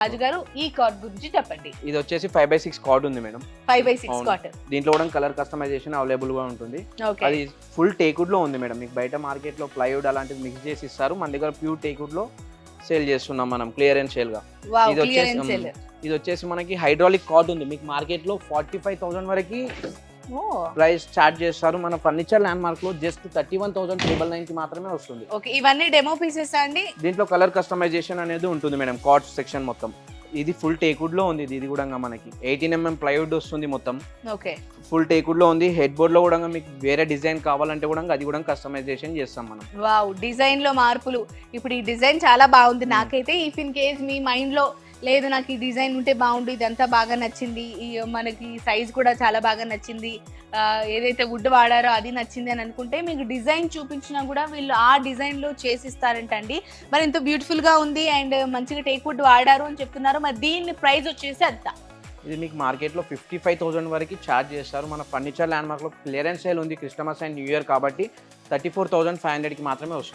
రాజు గారు ఈ కార్డ్ గురించి చెప్పండి. ఇది వచ్చేసి 5x6 కార్డ్ ఉంది మేడం. 5x6 అవును. కాటన్. దీంట్లో కూడా కలర్ కస్టమైజేషన్ అవైలబుల్ గా ఉంటుంది. ఓకే. అది ఫుల్ టేక్వుడ్ లో ఉంది మేడం. మీకు బయట మార్కెట్ లో ప్లైవుడ్ అలాంటిది మిక్స్ చేసి ఇస్తారు. మన దగ్గర ప్యూర్ టేక్వుడ్ లో సేల్ చేస్తున్నాం మనం క్లియరెన్స్ సేల్ గా. వావ్, ఇది క్లియరెన్స్ వచ్చేసి సేల్. ఇది వచ్చేసి మనకి హైడ్రాలిక్ కార్డ్ ఉంది. మీకు మార్కెట్ లో 45,000 వరకు ఓ, ప్రైస్ చార్జ్ చేస్తారు. మన ఫర్నిచర్ ల్యాండ్ మార్క్ లో జస్ట్ 31,999 కి మాత్రమే వస్తుంది. ఓకే. ఇవన్నీ డెమో పీసెస్ అండి? దీంట్లో కలర్ కస్టమైజేషన్ అనేది ఉంటుంది మేడం. కార్డ్ సెక్షన్ మొత్తం ఇది ఫుల్ టేక్వుడ్ లో ఉంది. ఇది కూడా మనకి 18mm ప్లైవుడ్ వస్తుంది మొత్తం. ఓకే. ఫుల్ టేక్వుడ్ లో ఉంది. హెడ్ బోర్డ్ లో కూడా మీకు వేరే డిజైన్ కావాలంటే కూడా అది కూడా కస్టమైజేషన్ చేస్తాం మనం. వావ్, డిజైన్ లో మార్పులు. ఇప్పుడు ఈ డిజైన్ చాలా బాగుంది. నాకైతే if in case me mind లో లేదు నాకు ఈ డిజైన్ ఉంటే బాగుండు, ఇదంతా బాగా నచ్చింది, మనకి సైజ్ కూడా చాలా బాగా నచ్చింది, ఏదైతే వుడ్ వాడారో అది నచ్చింది అని అనుకుంటే మీకు డిజైన్ చూపించినా కూడా వీళ్ళు ఆ డిజైన్లో చేసిస్తారంటండి. మరి ఇంత బ్యూటిఫుల్గా ఉంది అండ్ మంచిగా టేక్ వుడ్ వాడారు అని చెప్తున్నారు. మరి దీని ప్రైస్ వచ్చేసి అంత ఇది మీకు మార్కెట్లో 55,000 వరకు ఛార్జ్ చేస్తారు. మన ఫర్నిచర్ ల్యాండ్ మార్క్లో క్లియరెన్స్ సేల్ ఉంది. క్రిస్టమస్ అండ్ న్యూ ఇయర్ కాబట్టి 34,500కి మాత్రమే వస్తుంది.